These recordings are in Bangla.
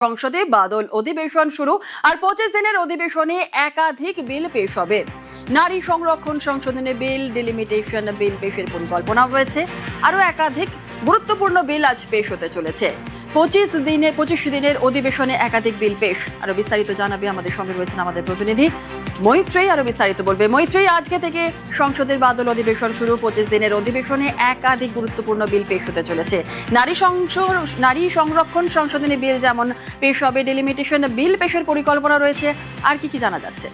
সংসদে বাদল অধিবেশন শুরু আর 25 দিনের অধিবেশনে একাধিক বিল পেশ হবে। নারী সংরক্ষণ সংশোধনী বিল, ডিলিমিটেশন বিল পেশের পরিকল্পনা রয়েছে। আরও একাধিক গুরুত্বপূর্ণ বিল আজ পেশ হতে চলেছে। 25 দিনের অধিবেশনে একাধিক বিল পেশ। আরো বিস্তারিত জানাবে আমাদের সঙ্গে রয়েছেন আমাদের প্রতিনিধি মৈত্রেয়ী। আরো বিস্তারিত বলবে মৈত্রেয়ী। আজকে থেকে সংসদের বাদল অধিবেশন শুরু। 25 দিনের অধিবেশনে একাধিক গুরুত্বপূর্ণ বিল পেশ হতে চলেছে। নারী সংরক্ষণ সংশোধনী বিল যেমন পেশ হবে, ডিলিমিটেশন বিল পেশের পরিকল্পনা রয়েছে। আর কি জানা যাচ্ছে?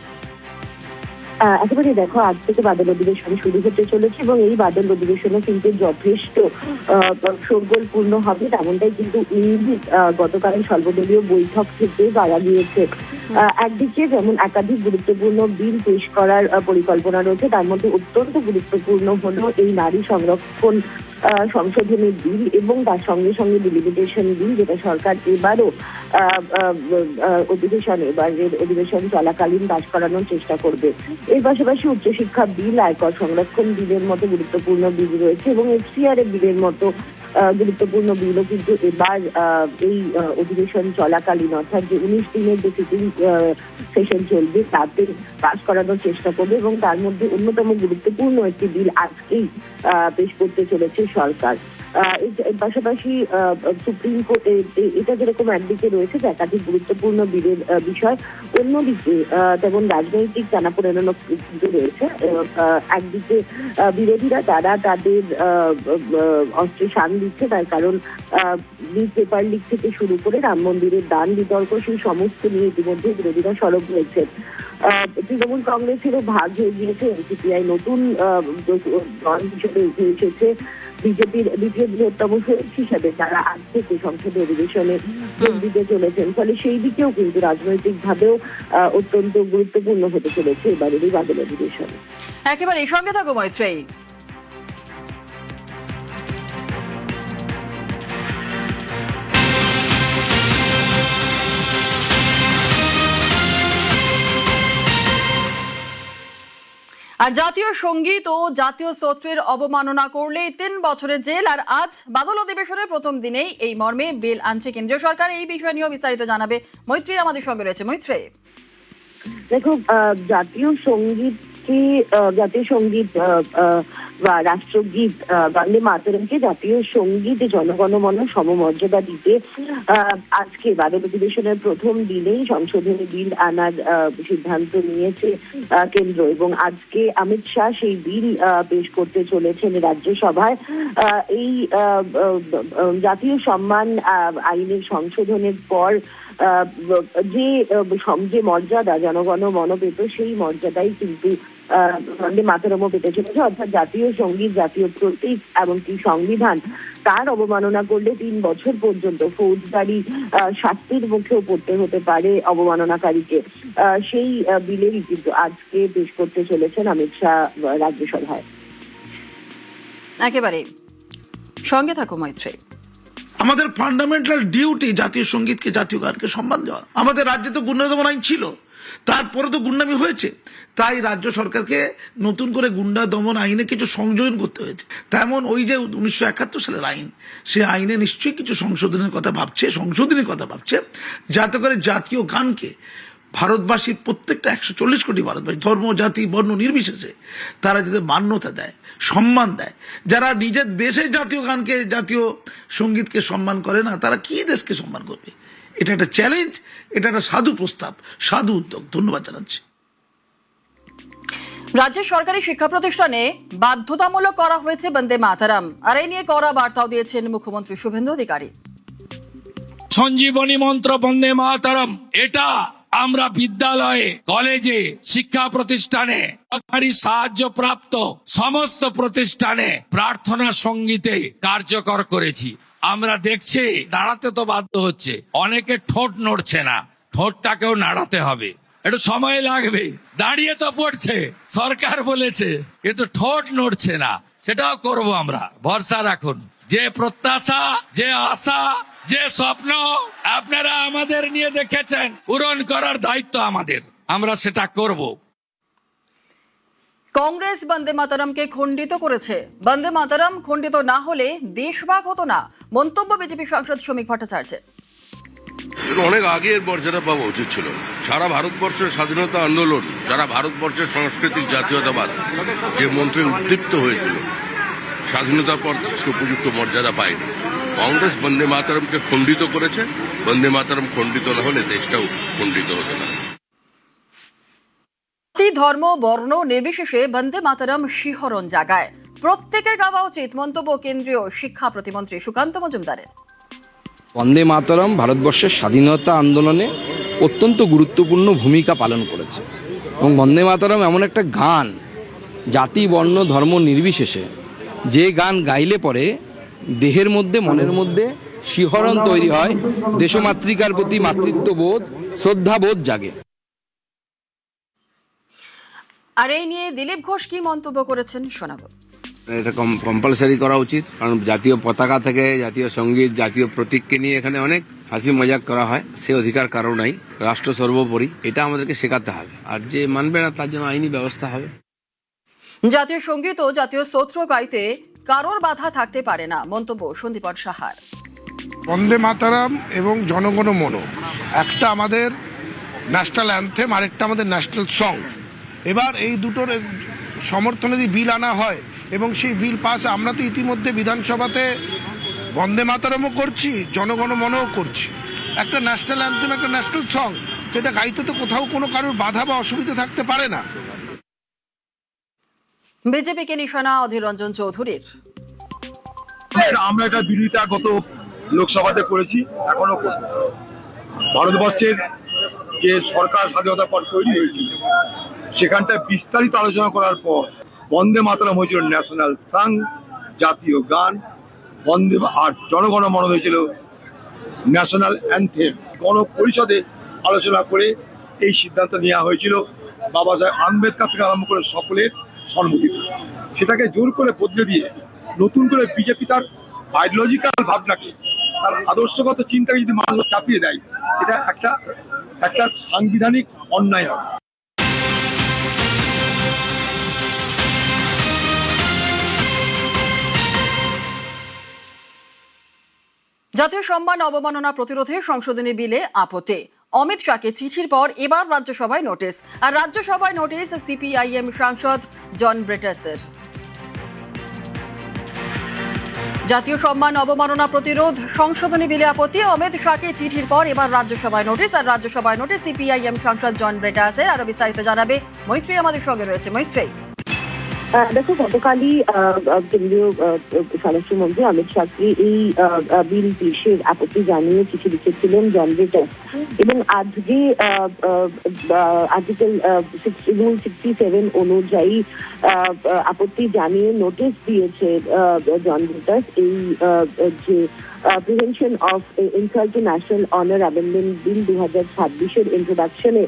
একেবারে দেখো, আজ থেকে বাদল অধিবেশন শুরু হতে চলেছে এবং এই বাদল অধিবেশনে কিন্তু যথেষ্ট শোরগোলপূর্ণ হবে, তেমনটাই কিন্তু ইঙ্গিত গতকাল সর্বদলীয় বৈঠক থেকে পাওয়া গিয়েছে। একদিকে যেমন একাধিক গুরুত্বপূর্ণ বিল পেশ করার পরিকল্পনা রয়েছে, তার মধ্যে অত্যন্ত গুরুত্বপূর্ণ হলো এই নারী সংরক্ষণ সংশোধনী বিল এবং তার সঙ্গে সঙ্গে ডিলিমিটেশন বিল, যেটা সরকার এবারও অধিবেশন চলাকালীন পাশ করানোর চেষ্টা করবে। এর পাশাপাশি উচ্চশিক্ষা বিল, আয়কর সংরক্ষণ বিলের মতো গুরুত্বপূর্ণ বিল রয়েছে এবং এফসিআর বিলের মতো গুরুত্বপূর্ণ বিলও কিন্তু এবার এই অধিবেশন চলাকালীন, অর্থাৎ যে 19 দিনের যে সিটিং সেশন চলবে তাতে পাশ করানোর চেষ্টা করবে। এবং তার মধ্যে অন্যতম গুরুত্বপূর্ণ একটি বিল আজকেই পেশ করতে চলেছে সরকার। এর পাশাপাশি সুপ্রিম কোর্ট এটা যেরকম একদিকে রয়েছে যে একাধিক গুরুত্বপূর্ণ বিলের বিষয়, অন্যদিকে তেমন রাজনৈতিক টানাপোড়েনও কিন্তু রয়েছে। একদিকে বিরোধীরা তারা তাদের অস্ত্রে শান দিচ্ছে, তার কারণ নিউজ পেপার লিক থেকে শুরু করে রাম মন্দিরের দান বিতর্ক, সেই সমস্ত নিয়ে ইতিমধ্যে বিরোধীরা সরব হয়েছে। তৃণমূল কংগ্রেসেরও ভাগ হয়ে গিয়েছে, এনসিপিআই নতুন দল হিসেবে উঠে এসেছে। বিজেপির দ্বিতীয় বৃহত্তম শরিক হিসেবে তারা আজ থেকে সংসদে অধিবেশনে যোগ দিতে চলেছেন। ফলে সেই দিকেও কিন্তু রাজনৈতিক ভাবেও অত্যন্ত গুরুত্বপূর্ণ হতে চলেছে এবারের এই বাদল অধিবেশন। একেবারে এই সঙ্গে থাকো মৈত্রেয়ী। আর জাতীয় সঙ্গীত ও জাতীয় স্তোত্রের অবমাননা করলে 3 বছরের জেল। আর আজ বাদল অধিবেশনের প্রথম দিনেই এই মর্মে বিল আনছে কেন্দ্রীয় সরকার। এই বিষয় নিয়েও বিস্তারিত জানাবে মৈত্রেয়ী আমাদের সঙ্গে রয়েছে। মৈত্রেয়ী, দেখো, জাতীয় সঙ্গীত বা রাষ্ট্রগীত বন্দে মাতরমকে জাতীয় সঙ্গীত জনগণমন সমমর্যাদা দিতে আজকে বাদল অধিবেশনের প্রথম দিনেই সংশোধনী বিল আনার সিদ্ধান্ত নিয়েছে কেন্দ্র এবং আজকে অমিত শাহ সেই বিল পেশ করতে চলেছেন রাজ্যসভায়। এই জাতীয় সম্মান আইনের সংশোধনের পর যে মর্যাদা জনগণমন পেত, সেই মর্যাদাই কিন্তু বন্দে মাতরমও পেতে চলেছে। অর্থাৎ জাতীয় সঙ্গীত, জাতীয় প্রতীক, এমনকি সংবিধান, তার অবমাননা করলে 3 বছর পর্যন্ত ফৌজদারি শাস্তির মুখেও পড়তে হতে পারে অবমাননাকারীকে। সেই বিলেরই কিন্তু আজকে পেশ করতে চলেছেন অমিত শাহ রাজ্যসভায়। একেবারে সঙ্গে থাকো মৈত্রেয়ী। আমাদের ফান্ডামেন্টাল ডিউটি জাতীয় সঙ্গীতকে, জাতীয় গানকে সম্মান দেওয়া। আমাদের রাজ্যে তো গুন্ডা দমন আইন ছিল, তারপরে তো গুন্ডামি হয়েছে, তাই রাজ্য সরকারকে নতুন করে গুন্ডা দমন আইনে কিছু সংযোজন করতে হয়েছে। তেমন ওই যে 1971 সালের আইন, সে আইনে নিশ্চয়ই কিছু সংশোধনের কথা ভাবছে, যাতে করে জাতীয় গানকে ভারতবাসীর প্রত্যেকটা 140 কোটি ভারতবাসী, ধর্ম, জাতি, বর্ণ নির্বিশেষে তারা যাতে মান্যতা দেয়, সম্মান দেয়। যারা নিজের দেশের জাতীয় গানকে, জাতীয় সঙ্গীতকে সম্মান করে না, তারা কি দেশকে সম্মান করবে? এটা একটা চ্যালেঞ্জ, এটা একটা সাধু প্রস্তাব, সাধু উদ্যোগ। ধন্যবাদ জানাচ্ছি। রাজ্যের সরকারি শিক্ষা প্রতিষ্ঠানে বাধ্যতামূলক করা হয়েছে বন্দে মাতরম। আর এই নিয়ে কড়া বার্তাও দিয়েছেন মুখ্যমন্ত্রী শুভেন্দু অধিকারী। সঞ্জীবনী মন্ত্র বন্দে মাতরম, এটা আমরা বিদ্যালয়ে, কলেজে, শিক্ষা প্রতিষ্ঠানে, সরকারি সাহায্যপ্রাপ্ত সমস্ত প্রতিষ্ঠানে প্রার্থনা সঙ্গীতে কার্যকর করেছি। আমরা দেখছি দাঁড়াতে তো বাধ্য হচ্ছে, অনেকে ঠোঁট নড়ছে না, ঠোঁটটাকেও নাড়াতে হবে, একটু সময় লাগবে। দাঁড়িয়ে তো পড়ছে, সরকার বলেছে, কিন্তু ঠোঁট নড়ছে না, সেটাও করব আমরা, ভরসা রাখুন। যে প্রত্যাশা, যে আশা, যে স্বপ্ন আপনারা আমাদের নিয়ে দেখেছেন, পূরণ করার দায়িত্ব আমাদের, আমরা সেটা করব। কংগ্রেস বন্দে মাতরমকে খণ্ডিত করেছে। বন্দে মাতরম খণ্ডিত না হলে দেশভাগ হতো না, মন্তব্য বিজেপি সাংসদ শ্রমিক ভট্টাচার্যের। এর অনেক আগে এর মর্যাদা পাওয়া উচিত ছিল। সারা ভারতবর্ষের স্বাধীনতা আন্দোলন, যারা ভারতবর্ষের সাংস্কৃতিক জাতীয়তাবাদ যে মন্ত্রে উদ্দীপ্ত হয়েছিল, স্বাধীনতার পর সে উপযুক্ত মর্যাদা পায়নি। কংগ্রেস বন্দে মাতরমকে খণ্ডিত করেছে। বন্দে মাতরম খণ্ডিত না হলে দেশটাও খণ্ডিত হতো না। জাতি, ধর্ম, বর্ণ নির্বিশেষে বন্দে মাতরম শিহরণ জাগায়। প্রত্যেকের গাওয়া উচিত, মন্তব্য কেন্দ্রীয় শিক্ষা প্রতিমন্ত্রী সুকান্ত মজুমদারের। বন্দে মাতরম ভারতবর্ষের স্বাধীনতা আন্দোলনে অত্যন্ত গুরুত্বপূর্ণ ভূমিকা পালন করেছে এবং বন্দে মাতরম এমন একটা গান, জাতি, বর্ণ, ধর্ম নির্বিশেষে যে গান গাইলে পরে দেহের মধ্যে, মনের মধ্যে শিহরণ তৈরি হয়, দেশমাতৃকার প্রতি মাতৃত্ববোধ, শ্রদ্ধাবোধ জাগে। আর এই নিয়ে দিলীপ ঘোষ কি মন্তব্য করেছেন শোনাবো। এটা কম্পালসারি করা উচিত, কারণ জাতীয় পতাকা থেকে জাতীয় সঙ্গীত, জাতীয় প্রতীককে নিয়ে এখানে অনেক হাসি মজাক করা হয়। সে অধিকার কারো নাই, রাষ্ট্র সর্বোপরি, এটা আমাদেরকে শেখাতে হবে। আর যে মানবে না তার জন্য আইনি ব্যবস্থা হবে। জাতীয় সঙ্গীত ও জাতীয় স্তোত্র গাইতে কারোর বাধা থাকতে পারে না, মন্তব্য সন্দীপন সাহার। বন্দে মাতরম এবং জনগণ মন একটা আমাদের ন্যাশনাল অ্যান্থেম, আরেকটা আমাদের ন্যাশনাল সং। এবার এই দুটোর সমর্থনে যদি বিল আনা হয় এবং সেই বিল পাস, আমরা তো ইতিমধ্যে বিধানসভাতে বন্দে মাতরমও করছি, জনগণ মনও করছি। একটা ন্যাশনাল অ্যান্থেম, একটা ন্যাশনাল সং, তো এটা গাইতে তো কোথাও কোনো কারোর বাধা বা অসুবিধা থাকতে পারে না। বিজেপিকে নিশানা অধীর রঞ্জন চৌধুরীর। আমরা এটা বিরোধিতা গত লোকসভাতে করেছি, এখনো করব। ভারতবর্ষের যে সরকার স্বাধীনতার পর তৈরি হয়েছিল, সেখানটা বিস্তারিত আলোচনা করার পর বন্দে মাতরম হয়েছিল ন্যাশনাল সং, জাতীয় গান। বন্দে আর জনগণ মন হয়েছিল ন্যাশনাল অ্যান্থেম। গণপরিষদে আলোচনা করে এই সিদ্ধান্ত নেওয়া হয়েছিল বাবা সাহেব আম্বেদকর থেকে আরম্ভ করে সকলের সম্মতিতে। সেটাকে জোর করে বদলে দিয়ে নতুন করে বিজেপি তার আইডিওলজিক্যাল ভাবনাকে, তার আদর্শগত চিন্তাকে যদি মানুষ চাপিয়ে দেয়, এটা একটা সাংবিধানিক অন্যায় হবে। জাতীয় সম্মান অবমাননা প্রতিরোধে সংশোধনী বিলে আপত্তি। অমিত শাহকে চিঠির পর এবার রাজ্যসভায় নোটিশ। আর রাজ্যসভায় নোটিশ সিপিআইএম সাংসদ জন ব্রেটাসের। জাতীয় সম্মান অবমাননা প্রতিরোধ সংশোধনী বিলে আপত্তি। অমিত শাহকে চিঠির পর এবার রাজ্যসভায় নোটিশ। আর রাজ্যসভায় নোটিশ সিপিআইএম সাংসদ জন ব্রেটাসের। আরো বিস্তারিত জানাবে মৈত্রী, আমাদের সঙ্গে রয়েছে। মৈত্রী, দেখো, গতকালই কেন্দ্রীয় স্বরাষ্ট্রমন্ত্রী অমিত শাহকে এই বিল পেশের আপত্তি জানিয়ে চিঠি লিখেছিলেন জন ব্রেটাস, এবং আজকে আর্টিকেল রুল 67 অনুযায়ী আপত্তি জানিয়ে নোটিশ দিয়েছে জন ব্রেটাস। এই যে prevention of insult to national honour amendment bill 2026 ইন্ট্রোডাকশনে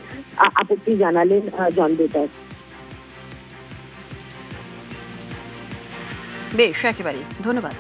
আপত্তি জানালেন জন ব্রেটাস। বেশ, একেবারে ধন্যবাদ।